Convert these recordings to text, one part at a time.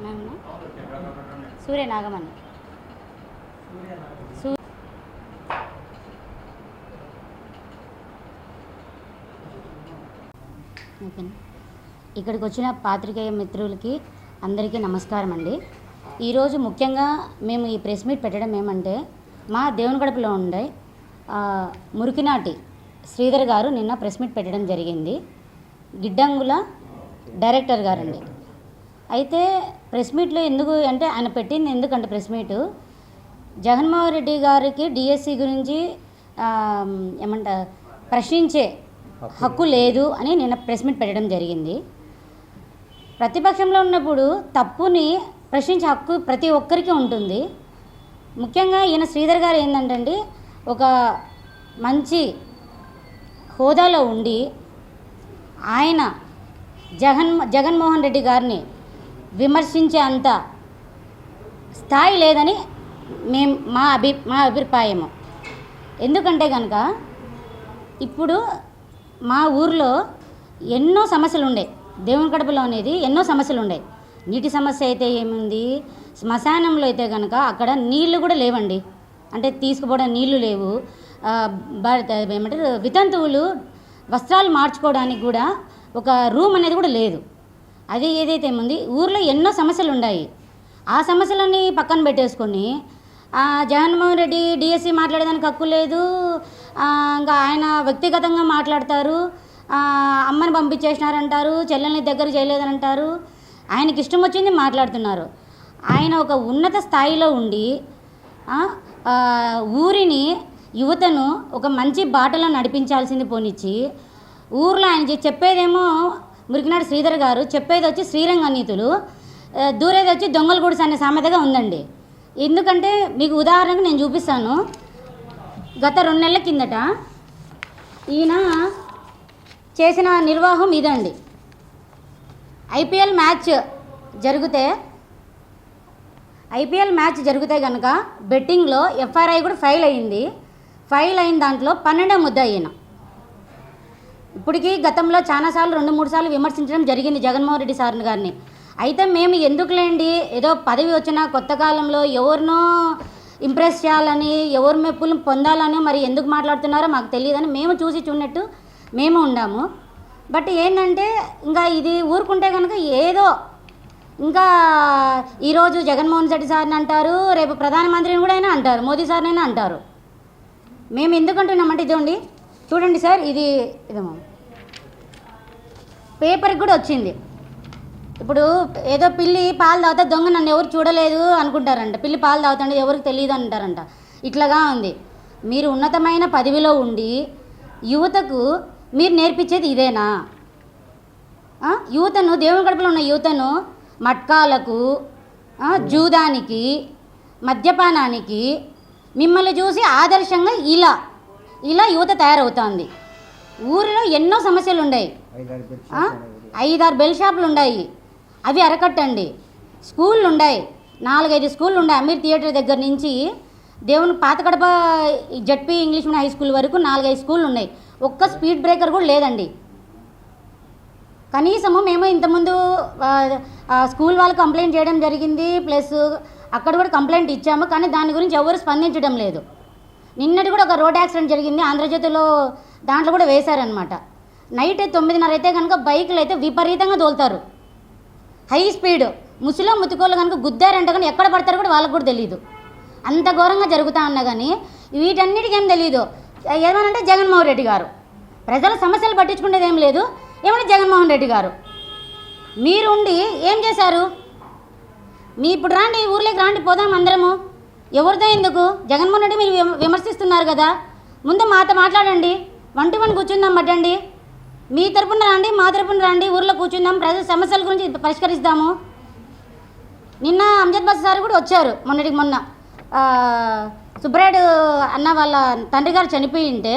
అవునా? సూర్య నాగమణి. ఇక్కడికి వచ్చిన పాత్రికేయ మిత్రులకి అందరికీ నమస్కారం అండి. ఈరోజు ముఖ్యంగా మేము ఈ ప్రెస్ మీట్ పెట్టడం ఏమంటే, మా దేవునిగడపలో ఉండే మురికినాటి శ్రీధర్ గారు నిన్న ప్రెస్ మీట్ పెట్టడం జరిగింది. గిడ్డంగుల డైరెక్టర్ గారండి. అయితే ప్రెస్ మీట్లో ఎందుకు అంటే ఆయన పెట్టింది ఎందుకంటే ప్రెస్ మీటు జగన్మోహన్ రెడ్డి గారికి డిఎస్సి గురించి ప్రశ్నించే హక్కు లేదు అని నిన్న ప్రెస్ మీట్ పెట్టడం జరిగింది. ప్రతిపక్షంలో ఉన్నప్పుడు తప్పుని ప్రశ్నించే హక్కు ప్రతి ఒక్కరికి ఉంటుంది. ముఖ్యంగా ఈయన శ్రీధర్ గారు ఏంటంటే ఒక మంచి హోదాలో ఉండి ఆయన జగన్మోహన్ రెడ్డి గారిని విమర్శించే అంత స్థాయి లేదని మా అభిప్రాయము. ఎందుకంటే కనుక ఇప్పుడు మా ఊర్లో ఎన్నో సమస్యలు ఉండే, దేవునిగడపలో అనేది ఎన్నో సమస్యలు ఉండే. నీటి సమస్య అయితే ఏముంది, శ్మశానంలో అయితే కనుక అక్కడ నీళ్లు కూడా లేవండి, అంటే తీసుకుపోవడం నీళ్లు లేవు. ఏమంటారు వితంతువులు వస్త్రాలు మార్చుకోవడానికి కూడా ఒక రూమ్ అనేది కూడా లేదు. అది ఏదైతే ఏముంది ఊర్లో ఎన్నో సమస్యలు ఉన్నాయి. ఆ సమస్యలన్నీ పక్కన పెట్టేసుకొని జగన్మోహన్ రెడ్డి డిఎస్సి మాట్లాడేదానికి హక్కు లేదు, ఇంకా ఆయన వ్యక్తిగతంగా మాట్లాడతారు, అమ్మని పంపించేసినారంటారు, చెల్లెల్ని దగ్గర చేయలేదని అంటారు, ఆయనకి ఇష్టం వచ్చింది మాట్లాడుతున్నారు. ఆయన ఒక ఉన్నత స్థాయిలో ఉండి ఊరిని యువతను ఒక మంచి బాటలో నడిపించాల్సింది పోనిచ్చి ఊర్లో ఆయన చెప్పేదేమో మురికినాడు శ్రీధర్ గారు, చెప్పేది వచ్చి శ్రీరంగ నీతులు, దూరేది వచ్చి దొంగల గుడిసె అనే సామెతగా ఉందండి. ఎందుకంటే మీకు ఉదాహరణకు నేను చూపిస్తాను. గత 2 నెలల కిందట ఈయన చేసిన నిర్వాహం ఇదండి. ఐపీఎల్ మ్యాచ్ జరిగితే కనుక బెట్టింగ్లో ఎఫ్ఐఆర్ కూడా ఫైల్ అయిన దాంట్లో 12వ ముద్దాయి ఈయన. ఇప్పటికీ గతంలో చాలాసార్లు 2-3 సార్లు విమర్శించడం జరిగింది జగన్మోహన్ రెడ్డి సార్ గారిని. అయితే మేము ఎందుకులేండి, ఏదో పదవి వచ్చిన కొత్త కాలంలో ఎవరినో ఇంప్రెస్ చేయాలని, ఎవరి మెప్పులు పొందాలని మరి ఎందుకు మాట్లాడుతున్నారో మాకు తెలియదని మేము చూసి చూడనట్టు మేము ఉండాము. బట్ ఏంటంటే ఇంకా ఇది ఊరుకుంటే కనుక ఏదో ఇంకా ఈరోజు జగన్మోహన్ రెడ్డి సార్ని అంటారు, రేపు ప్రధానమంత్రిని కూడా అయినా అంటారు, మోదీ సార్నైనా అంటారు. మేము ఎందుకంటున్నామంటే ఇదండి చూడండి సార్, ఇదేమో పేపర్కి కూడా వచ్చింది. ఇప్పుడు ఏదో పిల్లి పాలు తాగుతా దొంగ నన్ను ఎవరు చూడలేదు అనుకుంటారంట, పిల్లి పాలు తాగుతుంటే ఎవరికి తెలియదు అంటారంట. ఇట్లాగా ఉంది. మీరు ఉన్నతమైన పదవిలో ఉండి యువతకు మీరు నేర్పించేది ఇదేనా? యువతను దేవునిగడపలో ఉన్న యువతను మట్కాలకు, జూదానికి, మద్యపానానికి మిమ్మల్ని చూసి ఆదర్శంగా ఇలా యువత తయారవుతుంది. ఊరిలో ఎన్నో సమస్యలు ఉన్నాయి, 5-6 బెల్ షాపులు ఉన్నాయి, అవి అరకట్టండి. స్కూళ్ళు ఉన్నాయి, 4-5 స్కూళ్ళు ఉన్నాయి. అమీర్ థియేటర్ దగ్గర నుంచి దేవుని Patha Kadapa ZP English medium high school వరకు 4-5 స్కూళ్ళు ఉన్నాయి. ఒక్క స్పీడ్ బ్రేకర్ కూడా లేదండి. కనీసము మేము ఇంతకుముందు స్కూల్ వాళ్ళు కంప్లైంట్ చేయడం జరిగింది, ప్లస్ అక్కడ కూడా కంప్లైంట్ ఇచ్చాము, కానీ దాని గురించి ఎవరు స్పందించడం లేదు. నిన్నటి కూడా ఒక రోడ్ యాక్సిడెంట్ జరిగింది, ఆంధ్రజ్యోతిలో దాంట్లో కూడా వేశారనమాట. నైట్ 9:30 అయితే కనుక బైకులు అయితే విపరీతంగా తోలుతారు, హై స్పీడ్. ముసిలో ముతుకోళ్ళు కనుక గుద్దారంటే కానీ ఎక్కడ పడతారో కూడా వాళ్ళకు కూడా తెలియదు. అంత ఘోరంగా జరుగుతూ ఉన్నా కానీ వీటన్నిటికీ ఏం తెలియదు. ఏమనంటే జగన్మోహన్ రెడ్డి గారు ప్రజల సమస్యలు పట్టించుకునేది ఏం లేదు. ఏమంటే జగన్మోహన్ రెడ్డి గారు మీరు ఉండి ఏం చేశారు? మీ ఇప్పుడు రాండి, ఊర్లోకి రాండి, పోదాం అందరము. ఎవరితో ఎందుకు? జగన్మోహన్ రెడ్డి మీరు విమర్శిస్తున్నారు కదా, ముందు మాతో మాట్లాడండి, 1-to-1 కూర్చుందాం, పట్టండి. మీ తరపున రండి, మా తరపున రండి, ఊర్లో కూర్చుందాం, ప్రజల సమస్యల గురించి పరిష్కరిస్తాము. నిన్న అంజద్ బాస్ సార్ కూడా వచ్చారు. మొన్న సుబ్రాయుడు అన్న వాళ్ళ తండ్రి గారు చనిపోయి ఉంటే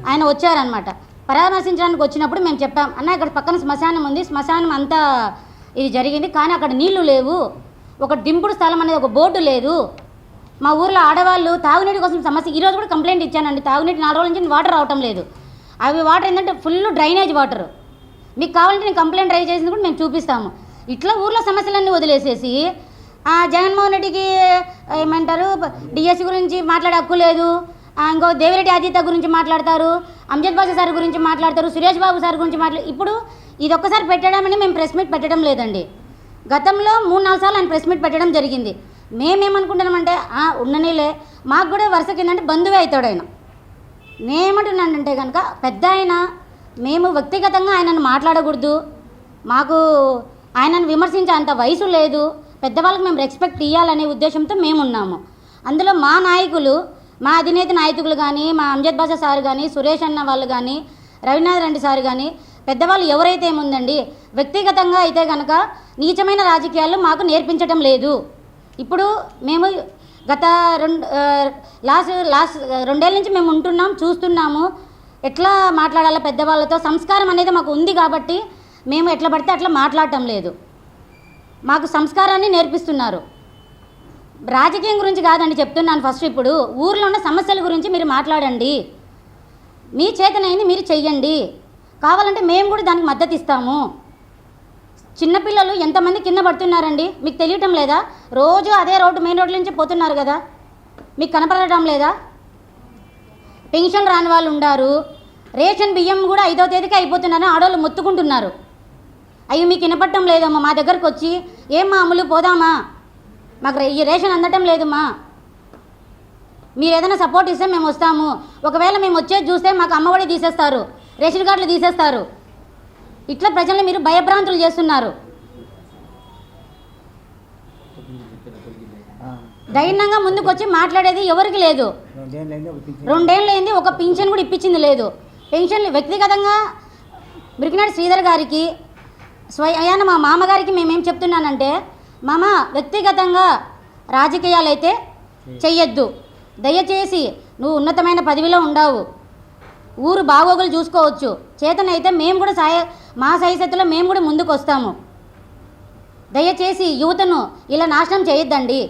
ఆయన వచ్చారనమాట. పరామర్శించడానికి వచ్చినప్పుడు మేము చెప్పాం, అన్న ఇక్కడ పక్కన శ్మశానం ఉంది, శ్మశానం అంతా ఇది జరిగింది, కానీ అక్కడ నీళ్లు లేవు, ఒక డింపుడు స్థలం అనేది ఒక బోర్డు లేదు, మా ఊర్లో ఆడవాళ్ళు తాగునీటి కోసం సమస్య. ఈరోజు కూడా కంప్లైంట్ ఇచ్చానండి, తాగునీటి 4 రోజుల నుంచి వాటర్ రావటం లేదు. అవి వాటర్ ఏంటంటే ఫుల్ డ్రైనేజ్ వాటర్. మీకు కావాలంటే నేను కంప్లైంట్ రైజ్ చేసింది కూడా మేము చూపిస్తాము. ఇట్లా ఊర్లో సమస్యలన్నీ వదిలేసేసి జగన్మోహన్ రెడ్డికి ఏమంటారు డిఎస్సి గురించి మాట్లాడే హక్కు లేదు, ఇంకో దేవిరెడ్డి ఆదిత్య గురించి మాట్లాడతారు, అంజద్ బాషా సార్ గురించి మాట్లాడతారు, సురేష్ బాబు సార్ గురించి ఇప్పుడు ఇది ఒక్కసారి పెట్టడామని మేము ప్రెస్ మీట్ పెట్టడం లేదండి. గతంలో 3-4 సార్లు ఆయన ప్రెస్ మీట్ పెట్టడం జరిగింది. మేమేమనుకుంటున్నామంటే ఉండనేలే, మాకు కూడా వరుస కిందంటే బంధువే అవుతాడు ఆయన. నేనేమంటున్నానంటే కనుక పెద్ద ఆయన, మేము వ్యక్తిగతంగా ఆయనను మాట్లాడకూడదు, మాకు ఆయనను విమర్శించే అంత వయసు లేదు, పెద్దవాళ్ళకి మేము రెస్పెక్ట్ ఇవ్వాలనే ఉద్దేశంతో మేము ఉన్నాము. అందులో మా నాయకులు, మా అధినేత నాయకులు కానీ, మా అంజద్ బాషా సార్ కానీ, సురేష్ అన్న వాళ్ళు కానీ, రవీనాథ్ రెడ్డి సార్ కానీ, పెద్దవాళ్ళు ఎవరైతే ఏముందండి, వ్యక్తిగతంగా అయితే కనుక నీచమైన రాజకీయాలు మాకు నేర్పించడం లేదు. ఇప్పుడు మేము గత 2 ఏళ్ళ నుంచి మేము ఉంటున్నాం, చూస్తున్నాము ఎట్లా మాట్లాడాలో పెద్దవాళ్ళతో. సంస్కారం అనేది మాకు ఉంది కాబట్టి మేము ఎట్లా పడితే అట్లా మాట్లాడటం లేదు, మాకు సంస్కారాన్ని నేర్పిస్తున్నారు. రాజకీయం గురించి కాదండి చెప్తున్నాను. ఫస్ట్ ఇప్పుడు ఊర్లో ఉన్న సమస్యల గురించి మీరు మాట్లాడండి, మీ చేతనైంది మీరు చెయ్యండి, కావాలంటే మేము కూడా దానికి మద్దతు ఇస్తాము. చిన్నపిల్లలు ఎంతమంది కింద పడుతున్నారండి, మీకు తెలియటం లేదా? రోజు అదే రోడ్డు, మెయిన్ రోడ్ల నుంచి పోతున్నారు కదా, మీకు కనపడటం లేదా? పెన్షన్ రాని వాళ్ళు ఉన్నారు, రేషన్ బియ్యం కూడా 5వ తేదీకి అయిపోతున్నారని ఆడవాళ్ళు మొత్తుకుంటున్నారు. అయ్యో మీకు వినపడటం లేదమ్మా, మా దగ్గరకు వచ్చి ఏమ్మా అమ్ములు పోదామా, మాకు ఈ రేషన్ అందటం లేదమ్మా, మీరు ఏదైనా సపోర్ట్ ఇస్తే మేము వస్తాము, ఒకవేళ మేము వచ్చేది చూస్తే మాకు అమ్మఒడి తీసేస్తారు, రేషన్ కార్డులు తీసేస్తారు. ఇట్లా ప్రజల్ని మీరు భయభ్రాంతులు చేస్తున్నారు. ధైర్యంగా ముందుకు వచ్చి మాట్లాడేది ఎవరికి లేదు. 2 ఏళ్ళైంది, ఒక పింఛన్ కూడా ఇప్పించింది లేదు. పెన్షన్లు వ్యక్తిగతంగా బ్రికినాటి శ్రీధర్ గారికి, స్వయాన మా మామగారికి మేమేం చెప్తున్నానంటే, మామ వ్యక్తిగతంగా రాజకీయాలు అయితే చెయ్యొద్దు, దయచేసి నువ్వు ఉన్నతమైన పదవిలో ఉండవు, ఊరు బాగోగులు చూసుకోవచ్చు, చేతనైతే మేము కూడా మా సాయశక్తిలో మేము కూడా ముందుకు వస్తాము, దయచేసి యువతను ఇలా నాశనం చేయొద్దండి.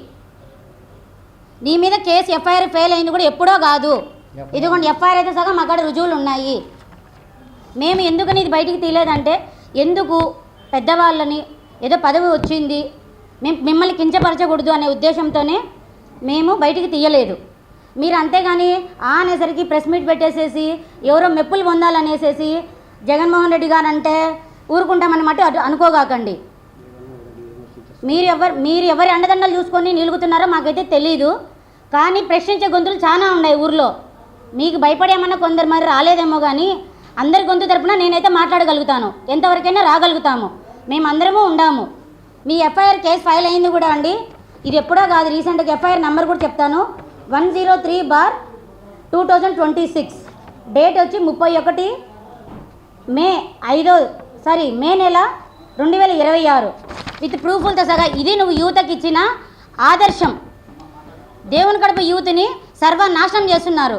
నీ మీద కేసు ఎఫ్ఐఆర్ ఫెయిల్ అయింది కూడా ఎప్పుడో కాదు, ఇదిగోండి ఎఫ్ఐఆర్ అయితే సగం అక్కడ రుజువులు ఉన్నాయి. మేము ఎందుకని ఇది బయటికి తీయలేదంటే, ఎందుకు పెద్దవాళ్ళని ఏదో పదవి వచ్చింది మేము మిమ్మల్ని కించపరచకూడదు అనే ఉద్దేశంతోనే మేము బయటికి తీయలేదు. మీరు అంతేగాని అనేసరికి ప్రెస్ మీట్ పెట్టేసేసి ఎవరో మెప్పులు పొందాలనేసేసి జగన్మోహన్ రెడ్డి గారు అంటే ఊరుకుంటామన్నమాట అనుకోగాకండి. మీరు ఎవరి అండదండలు చూసుకొని నిలుగుతున్నారో మాకైతే తెలీదు, కానీ ప్రశ్నించే గొంతులు చాలా ఉన్నాయి ఊర్లో. మీకు భయపడేమన్నా కొందరు మరి రాలేదేమో, కానీ అందరి గొంతు తరపున నేనైతే మాట్లాడగలుగుతాను, ఎంతవరకైనా రాగలుగుతాము, మేమందరము ఉండాము. మీ ఎఫ్ఐఆర్ కేసు ఫైల్ అయింది కూడా అండి, ఇది ఎప్పుడో కాదు, రీసెంట్గా ఎఫ్ఐఆర్ నెంబర్ కూడా చెప్తాను, 103/2026, డేట్ వచ్చి 31 మే నెల 2026, విత్ ప్రూఫ్లతో సగా. ఇది నువ్వు యువతకి ఇచ్చిన ఆదర్శం. దేవుని కడప యూత్ని సర్వనాశనం చేస్తున్నారు.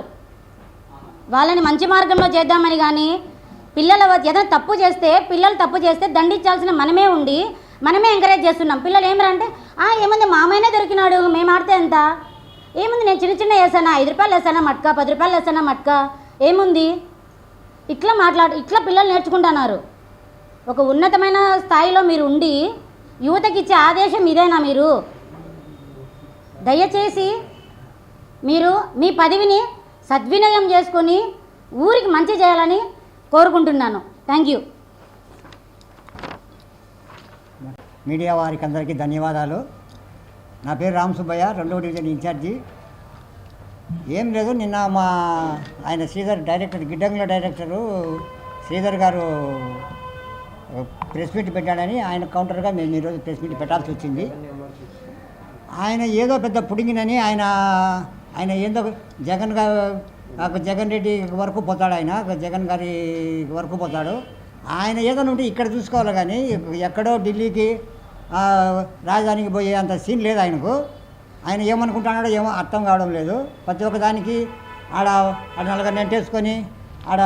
వాళ్ళని మంచి మార్గంలో చేద్దామని కానీ పిల్లల ఏదైనా పిల్లలు తప్పు చేస్తే దండించాల్సిన మనమే ఉండి మనమే ఎంకరేజ్ చేస్తున్నాం. పిల్లలు ఏమరంటే ఏముంది మామైనా దొరికినాడు, మేము ఆడితే ఎంత ఏముంది, నేను చిన్న వేసానా, 5 రూపాయలు వేసానా మట్కా, 10 రూపాయలు వేసానా మట్కా, ఏముంది, ఇట్లా పిల్లలు నేర్చుకుంటున్నారు. ఒక ఉన్నతమైన స్థాయిలో మీరు ఉండి యువతకి ఇచ్చే ఆదేశం ఇదేనా? మీరు దయచేసి మీరు మీ పదవిని సద్వినియోగం చేసుకొని ఊరికి మంచి చేయాలని కోరుకుంటున్నాను. Thank you. మీడియా వారికి అందరికీ ధన్యవాదాలు. నా పేరు రామ్ సుబ్బయ్య, 2వ డివిజన్ ఇన్ఛార్జి. ఏం లేదు, నిన్న ఆయన శ్రీధర్ డైరెక్టర్, గిడ్డంగుల డైరెక్టరు శ్రీధర్ గారు ప్రెస్ మీట్ పెట్టాడని ఆయన కౌంటర్గా మేము ఈరోజు ప్రెస్ మీట్ పెట్టాల్సి వచ్చింది. ఆయన ఏదో పెద్ద పుడింగినని ఆయన ఏందో జగన్ రెడ్డి వరకు పోతాడు, ఆయన జగన్ గారి వరకు పోతాడు. ఆయన ఏదైనా ఉంటే ఇక్కడ చూసుకోవాలి, కానీ ఎక్కడో ఢిల్లీకి రాజధానికి పోయే అంత సీన్ లేదు ఆయనకు. ఆయన ఏమనుకుంటున్నాడో ఏమో అర్థం కావడం లేదు. ప్రతి ఒక్కదానికి ఆడ నలుగురు నెంటేసుకొని ఆడ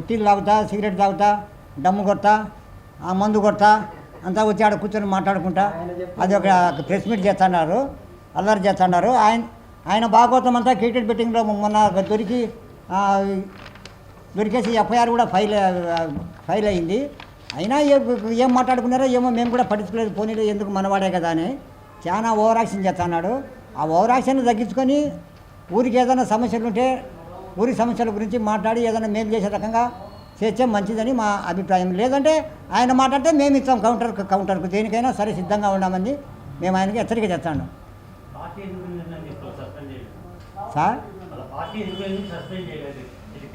టీలు తాగుతా, సిగరెట్ తాగుతా, దమ్ము కొడతా, మందు కొడతా అంతా వచ్చి ఆడ కూర్చొని మాట్లాడుకుంటా అది ఒక ప్రెస్ మీట్ చేస్తున్నారు, అల్లరి చేస్తున్నారు. ఆయన భాగవతం అంతా క్రికెట్ బెట్టింగ్లో మొన్న దొరికేసి ఎఫ్ఐఆర్ కూడా ఫైల్ అయింది. అయినా ఏం మాట్లాడుకున్నారో ఏమో మేము కూడా పట్టించుకోలేదు, పోనీలో ఎందుకు మనవాడే కదా అని చాలా ఓవర్ యాక్షన్ చేస్తున్నాడు. ఆ ఓవర్ యాక్షన్ తగ్గించుకొని ఊరికి ఏదైనా సమస్యలు ఉంటే ఊరి సమస్యల గురించి మాట్లాడి ఏదైనా మేము చేసే రకంగా చేస్తే మంచిదని మా అభిప్రాయం. లేదంటే ఆయన మాట్లాడితే మేము ఇస్తాం కౌంటర్కు దేనికైనా సరే సిద్ధంగా ఉన్నామని మేము ఆయనకి హెచ్చరిక చేస్తాను. సార్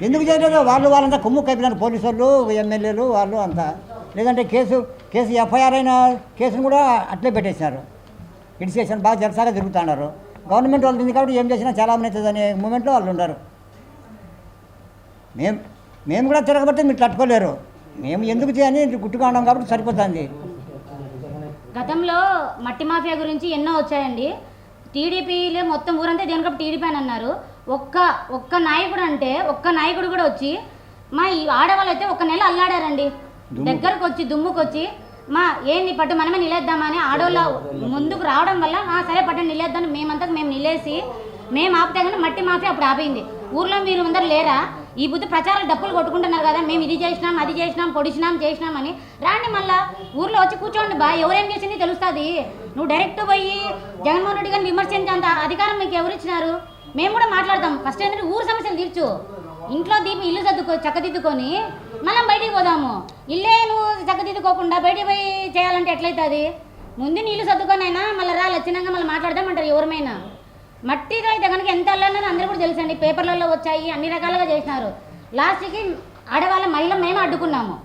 ఎందుకు చేయలేదు? వాళ్ళంతా కొమ్ము కైపినారు, పోలీసు వాళ్ళు, ఎమ్మెల్యేలు వాళ్ళు అంతా. లేదంటే కేసు ఎఫ్ఐఆర్ అయిన కేసును కూడా అట్లే పెట్టేసినారు. ఇన్స్టిట్యూషన్ బాగా జలసాగా తిరుగుతున్నారు. గవర్నమెంట్ వాళ్ళు ఉంది కాబట్టి ఏం చేసినా చాలా మంది అవుతుంది అనే మూమెంట్లో వాళ్ళు ఉన్నారు. మేము కూడా తిరగబట్టి మీరు తట్టుకోలేరు. మేము ఎందుకు చేయని గుట్టుగా ఉన్నాం కాబట్టి సరిపోతుంది. గతంలో మట్టి మాఫియా గురించి ఎన్నో వచ్చాయండి. టీడీపీలో మొత్తం ఊరంతా దేనికప్పుడు టీడీపీ అని అన్నారు. ఒక్క నాయకుడు కూడా వచ్చి మా ఈ ఆడవాళ్ళు అయితే 1 నెల అల్లాడారండి. దగ్గరకు వచ్చి దుమ్ముకొచ్చి మా ఏంది పట్టు మనమే నిలేద్దామని ఆడవాళ్ళ ముందుకు రావడం వల్ల సరే పట్టు నిలేద్దామని మేము నిలేసి మేము ఆపితే కానీ మట్టి మాఫియా అప్పుడు ఆపింది. ఊర్లో మీరు అందరు లేరా? ఈ బుద్ధి ప్రచారాలు డప్పులు కొట్టుకుంటున్నారు కదా, మేము ఇది చేసినాం అది చేసినాం చేసినామని రాండి, మళ్ళీ ఊర్లో వచ్చి కూర్చోండి బా, ఎవరేం చేసింది తెలుస్తుంది. నువ్వు డైరెక్ట్ పోయి జగన్మోహన్ రెడ్డి గారిని విమర్శించే అంత అధికారం మీకు ఎవరు ఇచ్చినారు? మేము కూడా మాట్లాడతాం. ఫస్ట్ ఏంటంటే ఊరు సమస్యలు తీర్చు. ఇంట్లో ఇల్లు చక్కదిద్దుకొని మనం బయటికి పోదాము. ఇల్లే నువ్వు చక్కదిద్దుకోకుండా బయటికి పోయి చేయాలంటే ఎట్లయితుంది? ముందు నీళ్ళు సర్దుకొని అయినా మళ్ళీ వచ్చినాక మళ్ళీ మాట్లాడదామంటారు ఎవరిమైనా. మట్టిలో అయితే కనుక ఎంత అల్లన్నారో అందరూ కూడా తెలుసండి. పేపర్లలో వచ్చాయి, అన్ని రకాలుగా చేసినారు. లాస్ట్కి ఆడవాళ్ళ మహిళ మేము అడ్డుకున్నాము.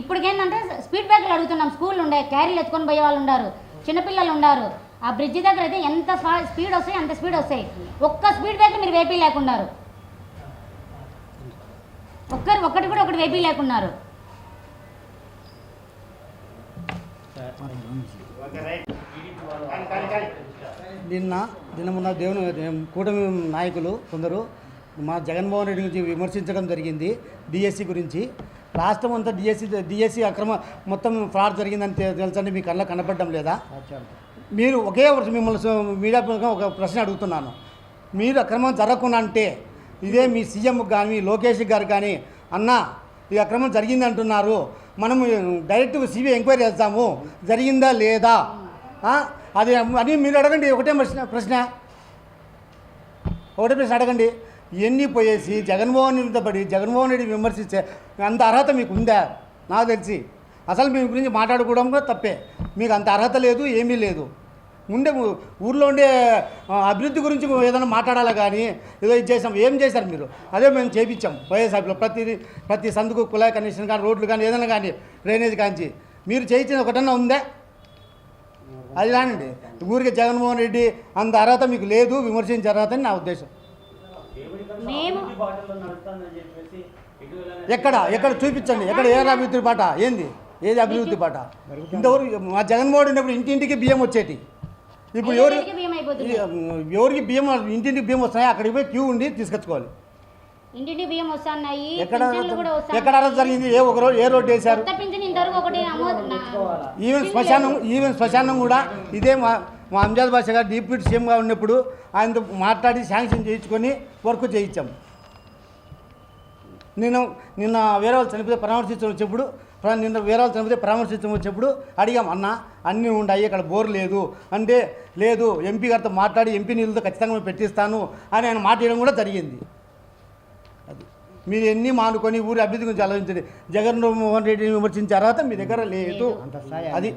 ఇప్పటికేంటంటే స్పీడ్ బ్రేకర్లు అడుగుతున్నాం. స్కూళ్ళు ఉండే క్యారీలు ఎత్తుకొని పోయే వాళ్ళు ఉన్నారు, చిన్నపిల్లలు ఉన్నారు. ఆ బ్రిడ్జి దగ్గర అయితే ఎంత స్పీడ్ వస్తాయి అంత స్పీడ్ వస్తాయి. ఒక్క స్పీడ్ బ్రేకర్ మీరు వేపీ లేకున్నారు, ఒక్కటి కూడా ఒకటి వేపీ లేకున్నారు. నిన్న మొన్న కూటమి నాయకులు కొందరు మా జగన్మోహన్ రెడ్డి గురించి విమర్శించడం జరిగింది. డిఎస్సి గురించి రాష్ట్రం అంతా డిఎస్సి అక్రమ మొత్తం ఫ్రాడ్ జరిగిందని తెలుసండి. మీ కళ్ళ కనపడడం లేదా? మీరు ఒకే మిమ్మల్ని మీడియా ఒక ప్రశ్న అడుగుతున్నాను. మీరు అక్రమం జరగకుండా అంటే ఇదే మీ సీఎం కానీ లోకేష్ గారు కానీ అన్న ఈ అక్రమం జరిగింది అంటున్నారు, మనం డైరెక్ట్ సిబిఐ ఎంక్వైరీ చేస్తాము, జరిగిందా లేదా అది అని మీరు అడగండి. ఒకటే ప్రశ్న అడగండి. ఇవన్నీ పోయేసి జగన్మోహన్ రెడ్డి విమర్శించే అంత అర్హత మీకు ఉందా? నాకు తెలిసి అసలు మీ గురించి మాట్లాడుకోవడం కూడా తప్పే. మీకు అంత అర్హత లేదు, ఏమీ లేదు. ఊర్లో ఉండే అభివృద్ధి గురించి ఏదైనా మాట్లాడాలి కానీ ఏదో ఇది చేసాం. ఏం చేశారు మీరు? అదే మేము చేయించాం వైఎస్ఆర్లో. ప్రతి సందుకు కుళాయి కనెక్షన్ కానీ రోడ్లు కానీ ఏదైనా కానీ డ్రైనేజ్ కాంచి మీరు చేయించిన ఒకటన్నా ఉందా? అది రానండి. ఊరికి జగన్మోహన్ రెడ్డి అంత అర్హత మీకు లేదు, విమర్శించే అర్హత అని నా ఉద్దేశం. ఎక్కడ చూపించండి. ఎక్కడ ఏ అభివృద్ధి పాట ఏంది? ఏది అభివృద్ధి పాట? ఇంతవరకు మా జగన్మోహన్ ఉన్నప్పుడు ఇంటింటికి బియ్యం వచ్చేటి. ఇప్పుడు ఎవరికి బియ్యం ఇంటింటికి బియ్యం వస్తున్నాయి, అక్కడికి పోయి క్యూ ఉండి తీసుకొచ్చుకోవాలి. ఇంటింటి బియ్యం వస్తున్నాయి. ఎక్కడ అర్హత జరిగింది? ఏ రోడ్డు వేశారు? ఈవెన్ శ్మశానం కూడా ఇదే మా అంజాద్ బాషా గారు డిప్యూటీ సీఎంగా ఉన్నప్పుడు ఆయనతో మాట్లాడి శాంక్షన్ చేయించుకొని వర్క్ చేయించాం. నిన్న వేరే వాళ్ళు చనిపోతే పరామర్శించడం అడిగాం, అన్న అన్నీ ఉన్నాయి ఇక్కడ బోర్ లేదు అంటే, లేదు ఎంపీ గారితో మాట్లాడి ఎంపీ నీళ్ళతో ఖచ్చితంగా పెట్టిస్తాను అని ఆయన మాట్లాడడం కూడా జరిగింది. అది మీరు ఎన్ని మానుకొని ఊరి అభివృద్ధి గురించి ఆలోచించండి. జగన్మోహన్ రెడ్డిని విమర్శించే అర్హత మీ దగ్గర లేదు. అది